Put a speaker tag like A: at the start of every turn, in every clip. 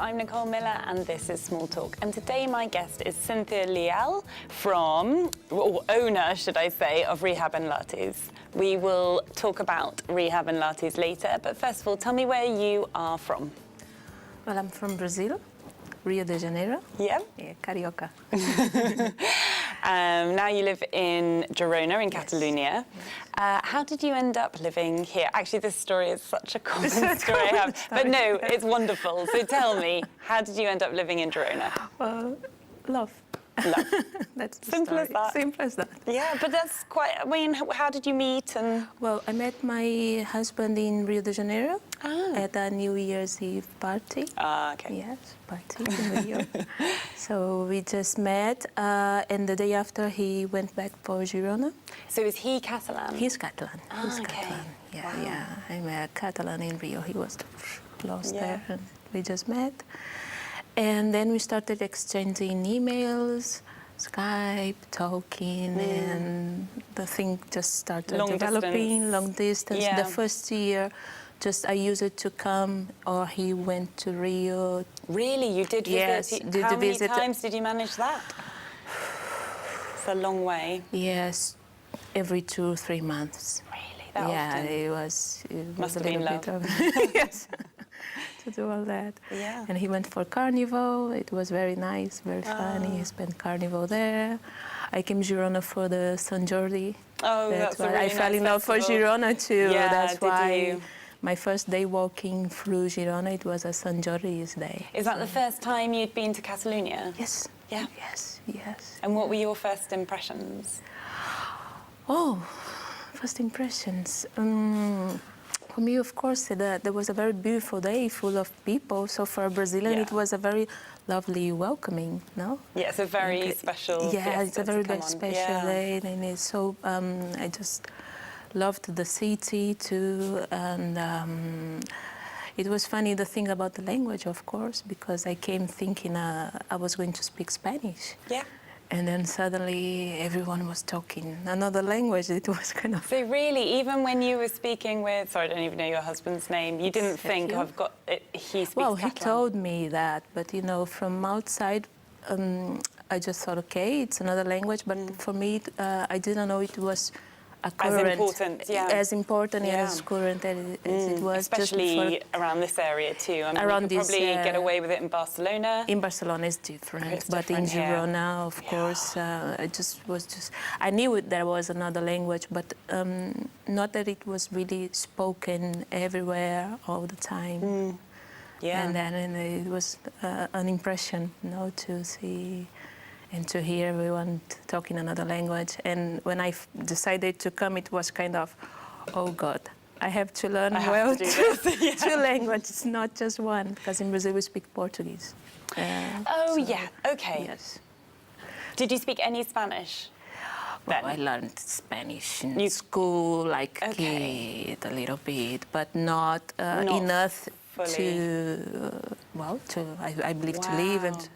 A: I'm Nicole Millar and this is Small Talk. And today my guest is Cinthia Leal from, or owner, should I say, of Rehab&lates. We will talk about Rehab&lates later, but first of all, tell me where you are from.
B: Well, I'm from Brazil, Rio de Janeiro.
A: Yeah?
B: Yeah, Carioca.
A: Now you live in Girona, in Catalonia.
B: Yes.
A: How did you end up living here? Actually, this story is such a common story I have. But no, it's wonderful. So tell me, how did you end up living in Girona?
B: Well, love.
A: Love.
B: That's the
A: Simple
B: story.
A: as that.
B: Simple as that.
A: Yeah, but that's quite, I mean, how did you meet? And
B: Well, I met my husband in Rio de Janeiro at a New Year's Eve party.
A: Okay.
B: Yes, party in Rio. So we just met, and the day after he went back for Girona.
A: So is he Catalan?
B: He's Catalan. He's
A: okay.
B: Catalan. Yeah,
A: Wow.
B: yeah. I'm a Catalan in Rio. He was close
A: Yeah.
B: there, and we just met. And then we started exchanging emails, Skype, talking, and the thing just started developing, long distance.
A: Yeah.
B: The first year, just I used it to come, or he went to Rio.
A: Really? You did visit?
B: Yes, did
A: How many
B: visit.
A: times did you manage that? It's a long way.
B: Yes, every 2 or 3 months.
A: Really? That
B: Yeah,
A: often?
B: it was
A: Must
B: a
A: have been
B: little
A: love.
B: bit of yes, to do all that.
A: Yeah.
B: And he went for Carnival. It was very nice, very funny. He spent Carnival there. I came Girona for the San Jordi.
A: Oh, that's a
B: why
A: really
B: I fell
A: nice
B: in love for
A: festival.
B: Girona too.
A: Yeah,
B: That's
A: did
B: why
A: you?
B: my first day walking through Girona, it was a San Jordi's day.
A: Is that the first time you'd been to Catalonia?
B: Yes.
A: Yeah.
B: Yes, yes.
A: And what were your first impressions?
B: Oh, first impressions. For me, of course, there was a very beautiful day full of people. So for a Brazilian, it was a very lovely welcoming, no?
A: Yeah, it's a very special
B: Yeah, it's a very, very
A: on.
B: special day. And it's so, I just loved the city too. And it was funny, the thing about the language, of course, because I came thinking I was going to speak Spanish.
A: Yeah.
B: And then suddenly everyone was talking another language. It was kind of...
A: So really, even when you were speaking with, sorry, I don't even know your husband's name, you didn't think,
B: Sergio.
A: I've got it, he speaks
B: Well,
A: Catalan?
B: he told me that, but you know, from outside, I just thought, okay, it's another language. But for me, I didn't know it was a current, as important as current as it was.
A: Especially
B: just
A: around this area too. I mean,
B: around
A: you could
B: this,
A: probably get away with it in Barcelona.
B: In Barcelona is different,
A: It's
B: but in
A: different, yeah.
B: Girona, of course, I knew there was another language, but not that it was really spoken everywhere all the time.
A: Yeah.
B: And then it was an impression, you know, to see and to hear everyone talking another language. And when I decided to come, it was kind of, oh God, I have to learn two languages, not just one, because in Brazil we speak Portuguese.
A: Okay.
B: Yes.
A: Did you speak any Spanish?
B: Well, I learned Spanish in school, like kid, a little bit, but not enough I believe to live and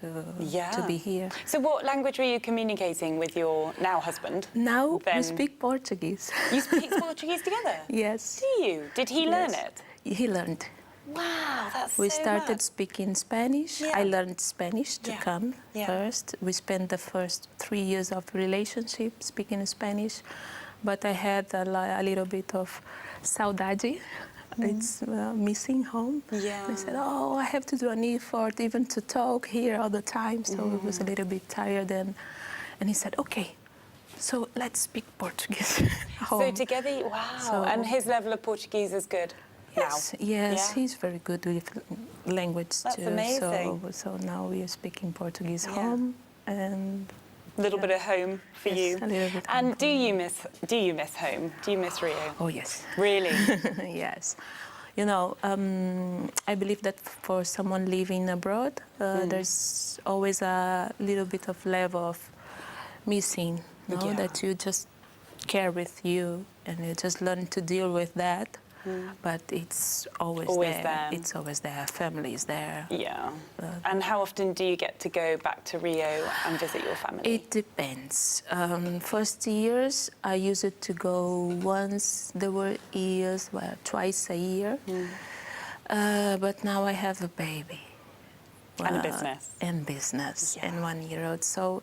B: to be here.
A: So what language were you communicating with your now husband?
B: Now we speak Portuguese.
A: You speak Portuguese together?
B: Yes.
A: Do you? Did he learn it?
B: He learned.
A: Wow, that's
B: We
A: so
B: started
A: mad.
B: speaking Spanish.
A: Yeah.
B: I learned Spanish to come first. We spent the first 3 years of relationship speaking Spanish, but I had a little bit of saudade. It's missing home.
A: Yeah.
B: I said, oh, I have to do an effort even to talk here all the time. So it was a little bit tired. And he said, okay, so let's speak Portuguese.
A: So together, wow. And his level of Portuguese is good
B: yes,
A: now?
B: Yes, he's very good with language
A: That's
B: too.
A: Amazing.
B: So now we are speaking Portuguese home and...
A: A little bit of home for you.
B: A little bit.
A: And do you miss home? Do you miss Rio?
B: Oh yes.
A: Really?
B: Yes. You know, I believe that for someone living abroad, there's always a little bit of level of missing, that you just carry with you, and you just learn to deal with that. But it's always there. It's always there. Family is there.
A: Yeah. And how often do you get to go back to Rio and visit your family?
B: It depends. First years, I used to go once. There were years, twice a year. But now I have a baby.
A: And a business.
B: And business, and 1 year old. So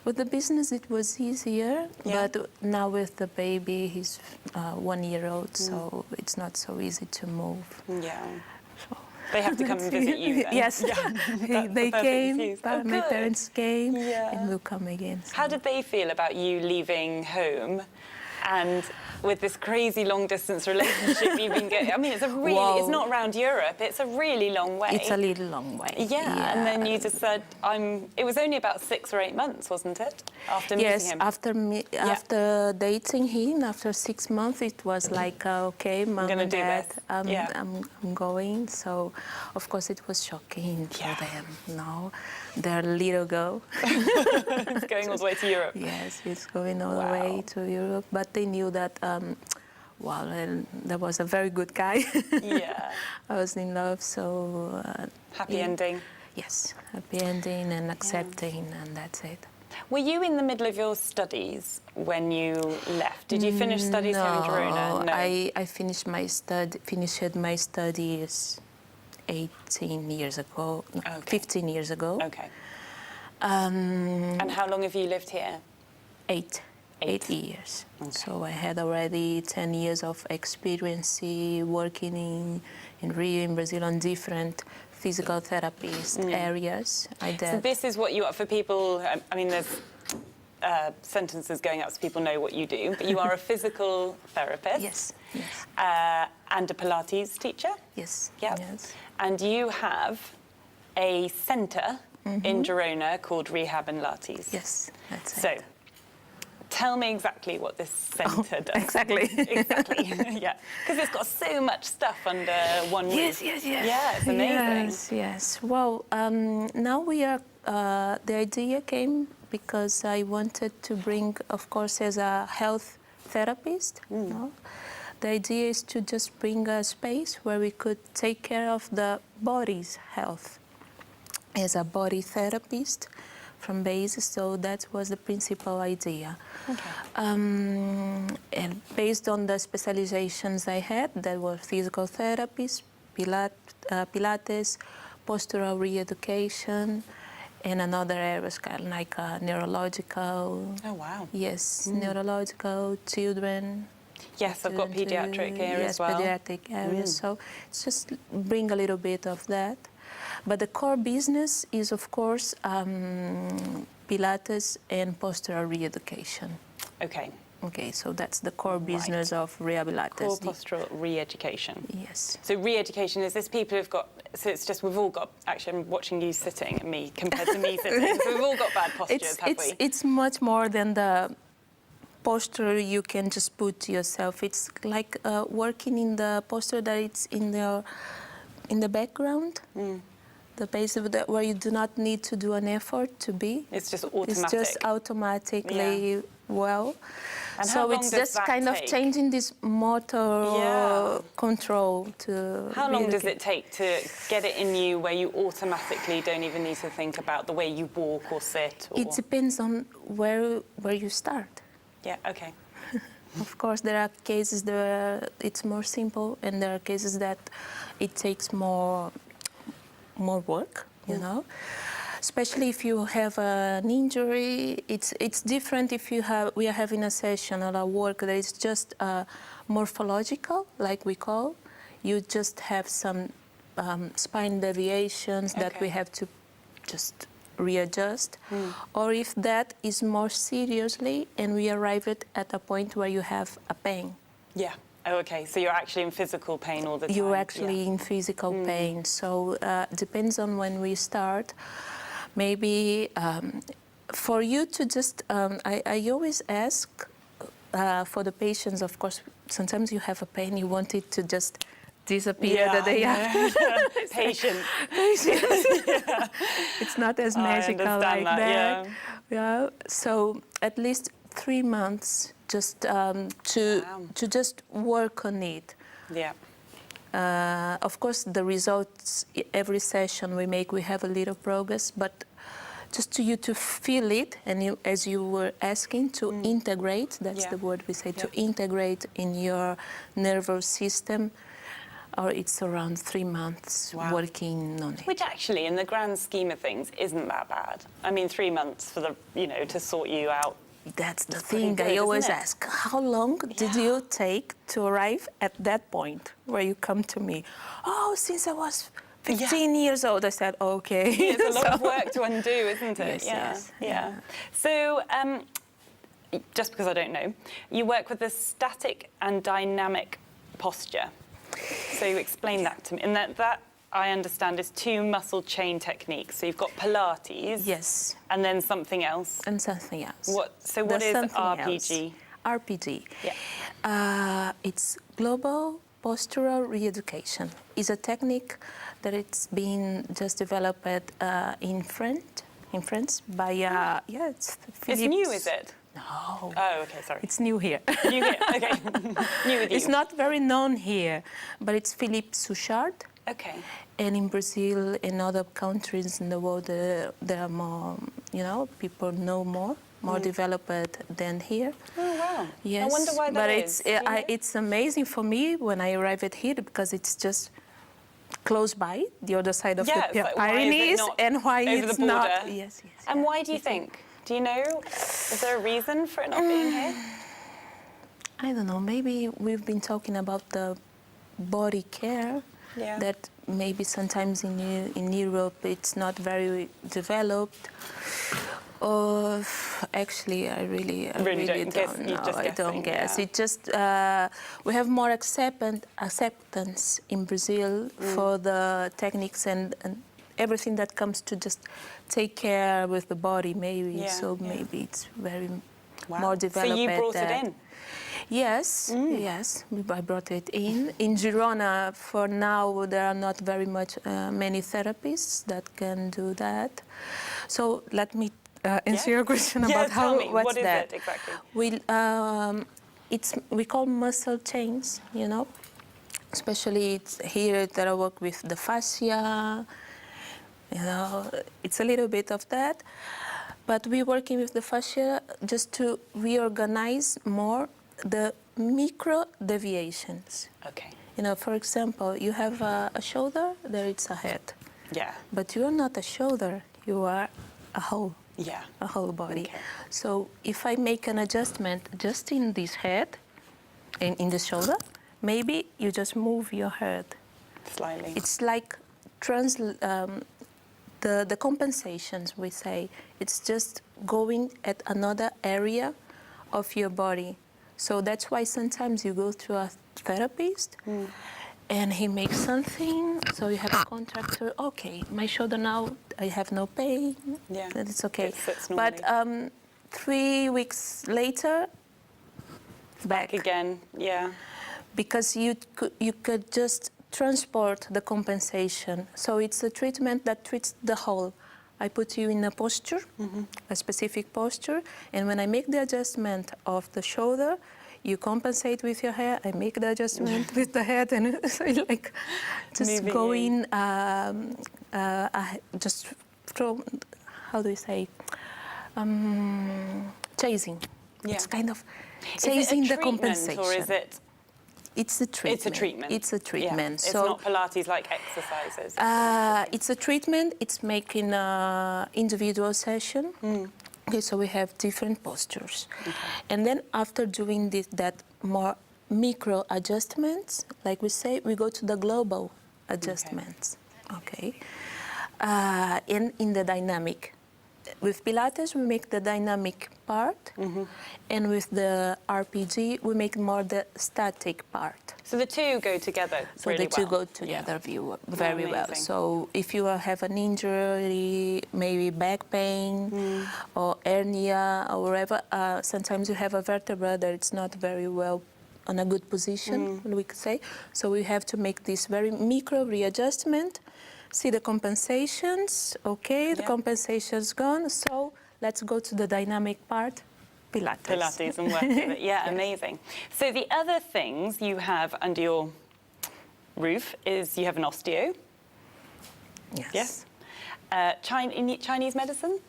B: with the business it was easier, but now with the baby, he's 1 year old, so it's not so easy to move.
A: Yeah.
B: So
A: they have to come and visit you then?
B: Yes, they came, my parents came,
A: Yeah.
B: and will come again. So.
A: How did they feel about you leaving home and with this crazy long distance relationship you've been getting? I mean, it's a really, it's not around Europe, it's a really long way.
B: It's a little long way.
A: Yeah, and then you just said, it was only about 6 or 8 months, wasn't it? After meeting him?
B: Yes, after dating him, after 6 months, it was like, okay, Mom and Dad, I'm going. So, of course, it was shocking for them, no? Their little girl.
A: It's going all the way to Europe.
B: Yes, it's going all the way to Europe. But they knew that, that was a very good guy.
A: Yeah.
B: I was in love, so...
A: happy ending.
B: Yes, happy ending and accepting, and that's it.
A: Were you in the middle of your studies when you left? Did you finish studies here in Girona?
B: No, I finished my studies 18 years ago, 15 years ago.
A: Okay. And how long have you lived here?
B: 8 years. Okay. So I had already 10 years of experience working in Rio, in Brazil, on different physical therapist areas.
A: So this is what you are, for people, I mean, there's sentences going up so people know what you do, but you are a physical therapist.
B: Yes, yes.
A: And a Pilates teacher.
B: Yes,
A: yep.
B: Yes.
A: And you have a centre in Girona called Rehab&lates.
B: Yes, that's it.
A: So, tell me exactly what this centre does.
B: Exactly.
A: Exactly, yeah. Because it's got so much stuff under one roof.
B: Yes.
A: Yeah, it's amazing.
B: Yes. Well, now we are, the idea came because I wanted to bring, of course, as a health therapist, no? The idea is to just bring a space where we could take care of the body's health as a body therapist from base, so that was the principal idea. Okay. And based on the specializations I had, that were physical therapies, Pilates, postural re-education, and another areas kind of like neurological.
A: Oh, wow.
B: Yes, neurological, children.
A: Yes, I've got pediatric here as well.
B: Yes, pediatric areas. So it's just bring a little bit of that. But the core business is, of course, Pilates and postural re-education. Okay. Okay, so that's the core business of Rehab&lates.
A: Core postural re-education.
B: Yes.
A: So re-education, is this people who've got, so it's just we've all got, actually I'm watching you sitting and me compared to me sitting, so we've all got bad postures, have we?
B: It's much more than the posture you can just put yourself. It's like working in the posture that it's in the background. The base of that where you do not need to do an effort to be.
A: It's just automatic.
B: It's just automatically well.
A: And
B: so it's just kind of changing this motor control to.
A: How long does it take to get it in you where you automatically don't even need to think about the way you walk or sit? Or...
B: It depends on where you start.
A: Yeah. Okay.
B: Of course, there are cases where it's more simple, and there are cases that it takes more work, you know. Especially if you have an injury, it's different if we are having a session or a work that is just morphological, like we call. You just have some spine deviations that we have to just readjust. Or if that is more seriously and we arrive at a point where you have a pain.
A: Yeah. Oh, okay. So you're actually in physical pain all the time.
B: You're actually in physical pain. So depends on when we start. Maybe for you to just, I always ask for the patients, of course, sometimes you have a pain, you want it to just disappear the day after.
A: Patience.
B: It's not as magical like that. Yeah. So at least 3 months just to just work on it. Yeah. Of course, the results, every session we make, we have a little progress, but just to feel it, and you, as you were asking, to integrate, that's the word we say, to integrate in your nervous system. or it's around 3 months working on it.
A: Which actually, in the grand scheme of things, isn't that bad. I mean, 3 months for the, to sort you out.
B: That's the thing I always ask. How long did you take to arrive at that point where you come to me? Oh, since I was 15 years old. I said, okay.
A: It's a lot of work to undo, isn't it?
B: Yes,
A: yeah. So, just because I don't know, you work with a static and dynamic posture. So you explain that to me. And that I understand is 2 muscle chain techniques. So you've got Pilates.
B: Yes.
A: And then something else.
B: And something else.
A: What is RPG?
B: RPG.
A: Yeah.
B: It's global postural re-education. It's a technique that it's been just developed in France by it's Philippe.
A: It's new, is it?
B: No.
A: Oh, okay, sorry.
B: It's new here.
A: New here, okay. New with you.
B: It's not very known here, but it's Philippe Souchard.
A: Okay.
B: And in Brazil and other countries in the world, there are more, people know more developed than here.
A: Oh, wow.
B: Yes.
A: I wonder why that is.
B: But it's amazing for me when I arrived here because it's just close by, the other side of the Pyrenees, and why it's not. Yes.
A: And why do you think? Do you know? Is there a reason for it not being here?
B: I don't know. Maybe we've been talking about the body care.
A: Yeah.
B: That maybe sometimes in Europe it's not very developed. Or actually, I really don't know. I don't guess. It just we have more acceptance in Brazil for the techniques and everything that comes to just take care with the body. Maybe maybe it's very more developed.
A: So you brought it in.
B: Yes, yes, I brought it in. In Girona, for now, there are not very many therapists that can do that. So let me answer your question about what's
A: what
B: that.
A: Is it exactly?
B: We call muscle chains, Especially it's here that I work with the fascia. It's a little bit of that. But we're working with the fascia just to reorganize more the micro deviations.
A: Okay.
B: For example, you have a shoulder, there it's a head.
A: Yeah.
B: But you're not a shoulder, you are a whole.
A: Yeah.
B: A whole body.
A: Okay.
B: So if I make an adjustment just in this head, in the shoulder, maybe you just move your head.
A: Slightly.
B: It's like the compensations, we say. It's just going at another area of your body. So that's why sometimes you go to a therapist and he makes something, so you have a contractor, okay, my shoulder now, I have no pain, it's okay. But 3 weeks later, back
A: again,
B: because you could just transport the compensation. So it's a treatment that treats the whole. I put you in a posture, a specific posture, and when I make the adjustment of the shoulder, you compensate with your hair, I make the adjustment with the head, and so like just moving going, just from, how do you say, chasing. Yeah. It's kind of chasing the compensation.
A: Or is it?
B: It's a treatment.
A: It's a treatment.
B: It's a treatment.
A: Yeah. It's not Pilates-like exercises.
B: It's a treatment. It's making an individual session. Okay, so we have different postures. Okay. And then after doing that more micro adjustments, like we say, we go to the global adjustments. Okay. In the dynamic. With Pilates, we make the dynamic part, and with the RPG, we make more the static part.
A: So the two go together
B: so
A: really
B: the two go together very well. So if you have an injury, maybe back pain or hernia or whatever, sometimes you have a vertebra that it's not very well on a good position, we could say. So we have to make this very micro readjustment. See the compensations, okay, the compensation's gone, so let's go to the dynamic part, Pilates.
A: Pilates and work with it, yes. Amazing. So the other things you have under your roof is you have an osteo.
B: Yes.
A: Chinese medicine?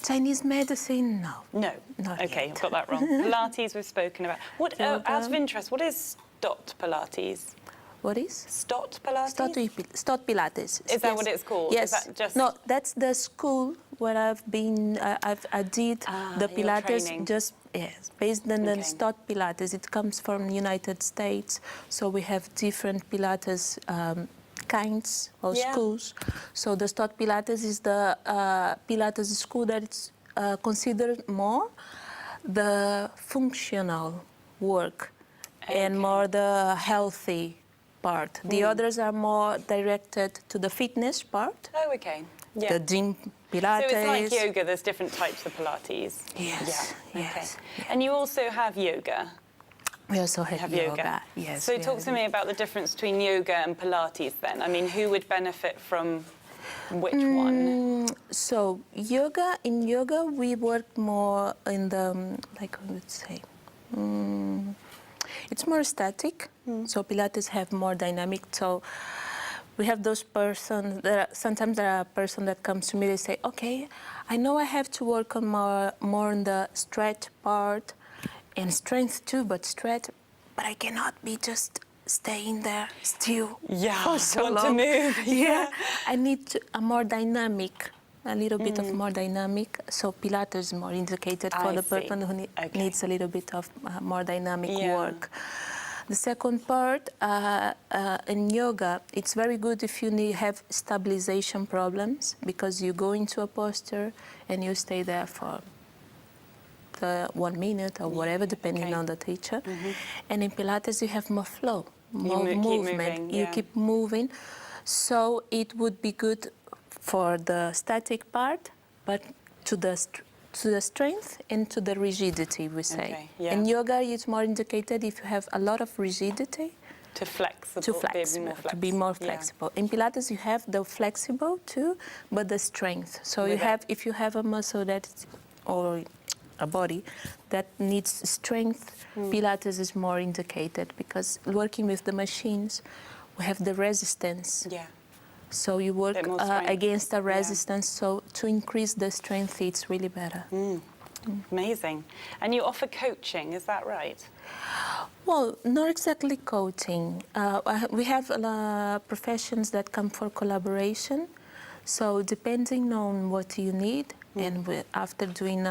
B: Chinese medicine, no.
A: No?
B: Not
A: okay,
B: yet.
A: I've got that wrong. Pilates we've spoken about. What, out of interest, what is Dot Pilates?
B: What is?
A: Stott Pilates?
B: Stott Pilates.
A: Is that what it's called?
B: Yes.
A: Is that just...
B: No, that's the school where I've been. I did the Pilates just based on the Stott Pilates. It comes from United States, so we have different Pilates kinds of schools. So the Stott Pilates is the Pilates school that is considered more the functional work and more the healthy part. The others are more directed to the fitness part.
A: Oh, okay. Yeah.
B: The gym Pilates.
A: So it's like yoga, there's different types of Pilates.
B: Yes.
A: Yeah.
B: Yes.
A: Okay. And you also have yoga.
B: We also have yoga. Yes.
A: So talk to me about the difference between yoga and Pilates then. I mean, who would benefit from which one?
B: So in yoga we work more in the, like I would say, it's more static. So Pilates have more dynamic. So we have those persons, sometimes there are a person that comes to me, they say, okay, I know I have to work on more on the stretch part and strength too, but I cannot be just staying there still for so long.
A: To move.
B: I need a more dynamic, a little bit of more dynamic. So Pilates is more indicated for the person who needs a little bit of more dynamic work. The second part, in yoga, it's very good if you have stabilization problems, because you go into a posture and you stay there for 1 minute or whatever, depending on the teacher. And in Pilates, you have more flow, more movement. You keep moving. So it would be good for the static part, but to the strength and to the rigidity, we say. In yoga, it's more indicated if you have a lot of rigidity. To be more flexible. In Pilates, you have the flexible too, but the strength. So if you have a muscle or a body that needs strength, Pilates is more indicated, because working with the machines, we have the resistance. So you work against the resistance, so to increase the strength, it's really better.
A: Amazing. And you offer coaching, is that right?
B: Well, not exactly coaching. We have professions that come for collaboration. So depending on what you need, and after doing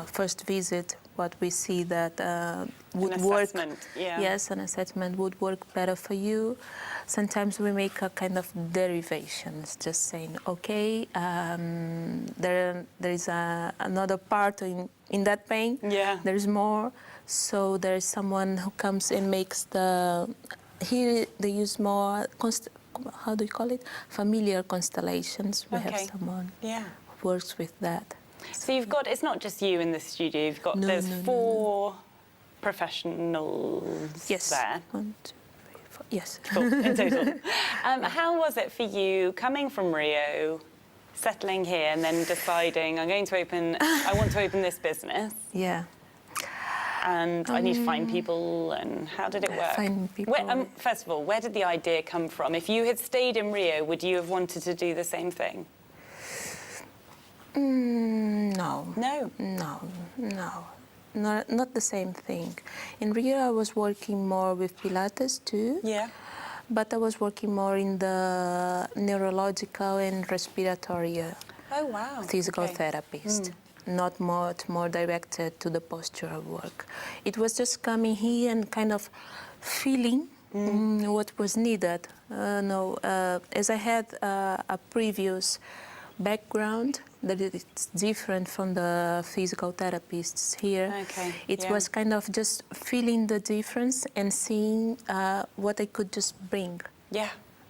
B: first visit, what we see that would work. Yes, an assessment would work better for you. Sometimes we make a kind of derivations, just saying, okay, there is another part in that pain. There is more. So there is someone who comes and makes here they use more, how do you call it? Familiar constellations. We have someone who works with that.
A: So you've got, it's not just you in the studio, you've got, there's 4 professionals there. 1, 2, 3, 4, yes. 4 in total. How was it for you coming from Rio, settling here and then deciding, I want to open this business? And I need to find people, and how did it work?
B: Find people.
A: First of all, where did the idea come from? If you had stayed in Rio, would you have wanted to do the same thing?
B: No. Not the same thing. In Rio, I was working more with Pilates too. But I was working more in the neurological and respiratory physical therapist. Not much more directed to the postural work. It was just coming here and kind of feeling what was needed. As I had a previous background that it's different from the physical therapists here. It was kind of just feeling the difference and seeing what I could just bring.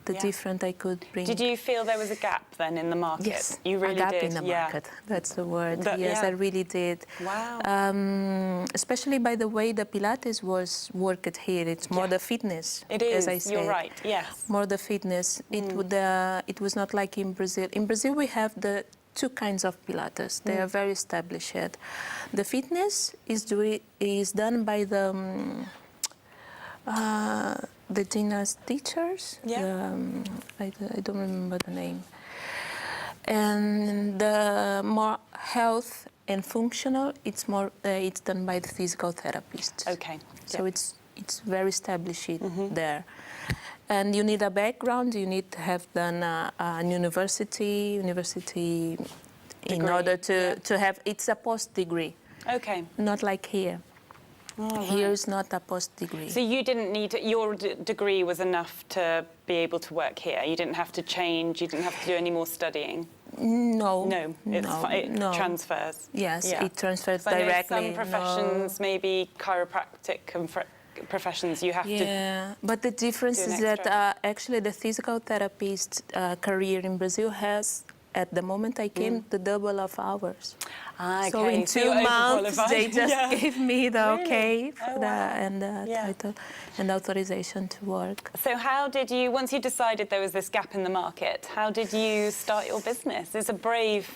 B: The different I could bring.
A: Did you feel there was a gap then in the market?
B: Yes,
A: you really did.
B: A gap in the market. That's the word. Yes, I really did.
A: Wow.
B: Especially by the way the Pilates was worked here. It's more the fitness.
A: It is.
B: As I said.
A: You're right. Yes.
B: More the fitness. It was not like in Brazil. In Brazil we have the 2 kinds of Pilates. They are very established. The fitness is done by the gymnast teachers. I don't remember the name. And the more health and functional, it's done by the physical therapists. So it's very established there. And you need a background. You need to have done an university in order to have. It's a post degree.
A: Okay.
B: Not like here.
A: Oh,
B: here
A: right.
B: is not a post degree.
A: So you didn't need your degree was enough to be able to work here. You didn't have to change. You didn't have to do any more studying.
B: No.
A: No, it transfers.
B: Yes, it transfers
A: so
B: directly.
A: I know some professions, maybe chiropractic professions, you have to.
B: Yeah, but the difference is that actually the physical therapist career in Brazil has, at the moment I came, the double of hours.
A: Okay.
B: So in 2 months they just gave me the okay for and the title and authorization to work.
A: So how did you, once you decided there was this gap in the market, how did you start your business? It's a brave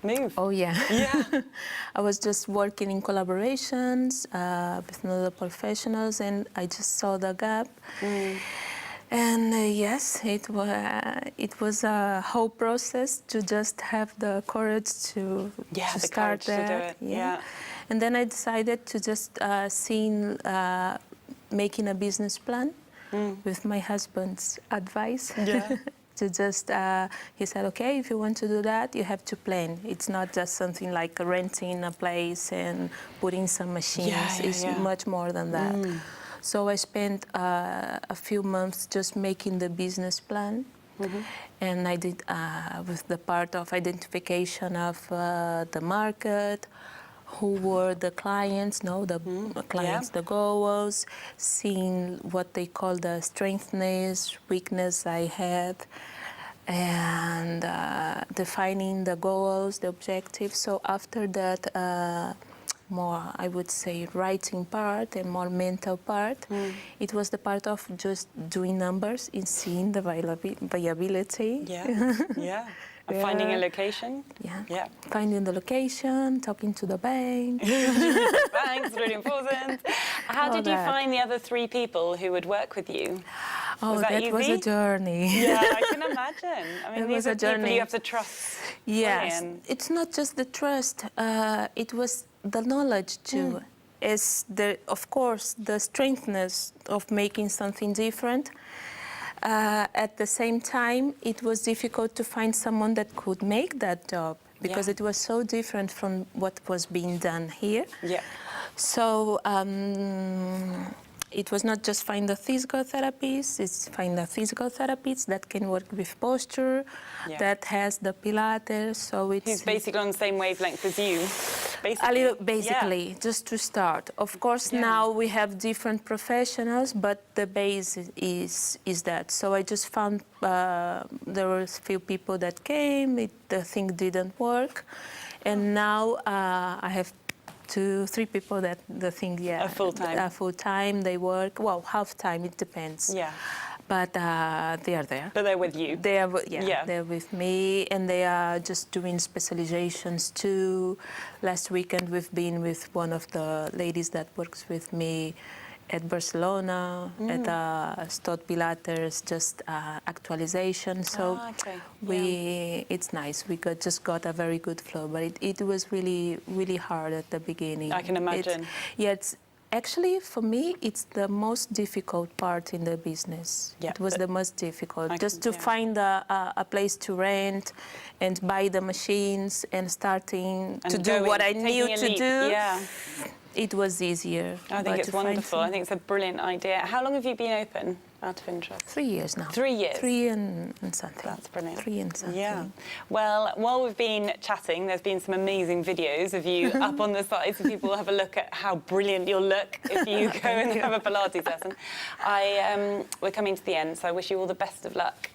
A: move.
B: Oh yeah. I was just working in collaborations with other professionals, and I just saw the gap. And yes, it was a whole process to just have the courage to start that.
A: To do it.
B: And then I decided to just making a business plan with my husband's advice. To just, he said, okay, if you want to do that, you have to plan. It's not just something like renting a place and putting some machines. It's much more than that. So I spent a few months just making the business plan. And I did with the part of identification of the market, who were the clients, the goals, seeing what they call the strengths, weakness I had, and defining the goals, the objectives. So after that, more, I would say, writing part and more mental part, it was the part of just doing numbers and seeing the viability.
A: Finding a location.
B: Finding the location, talking to the bank.
A: Bank's really important. How did you find the other 3 people who would work with you?
B: Oh, that was a journey.
A: Yeah, I can imagine. I mean, these are people you have to trust.
B: Yes,
A: Brilliant.
B: it's not just the trust. It was the knowledge too. Is of course the strengthness of making something different. At the same time, it was difficult to find someone that could make that job because it was so different from what was being done here. So it was not just find a physical therapist, it's find a physical therapist that can work with posture, that has the Pilates, so it's...
A: Who's basically on the same wavelength as you, basically.
B: A little, basically, just to start. Of course, now we have different professionals, but the base is that. So I just found there were a few people that came, the thing didn't work, and now I have 2-3 people that the thing, full-time, they work, well, half-time, it depends. But they are there.
A: But they're with you?
B: They're with me, and they are just doing specializations too. Last weekend we've been with one of the ladies that works with me at Barcelona, at Estudi Pilates, just actualization. So it's nice. We just got a very good flow, but it was really, really hard at the beginning.
A: I can imagine.
B: It's actually, for me, it's the most difficult part in the business. It was the most difficult, just to find a place to rent and buy the machines and starting to do what I knew to do. It was easier.
A: I think it's wonderful. I think it's a brilliant idea. How long have you been open, out of interest?
B: 3 years now.
A: 3 years?
B: 3 and something.
A: That's brilliant.
B: 3 and something.
A: Yeah. Well, while we've been chatting, there's been some amazing videos of you up on the side, so people will have a look at how brilliant you'll look if you go and have a Pilates lesson. We're coming to the end, so I wish you all the best of luck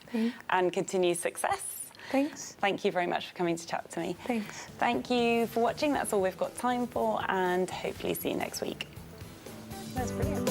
A: and continued success.
B: Thanks.
A: Thank you very much for coming to chat to me.
B: Thanks.
A: Thank you for watching. That's all we've got time for, and hopefully see you next week. That's brilliant.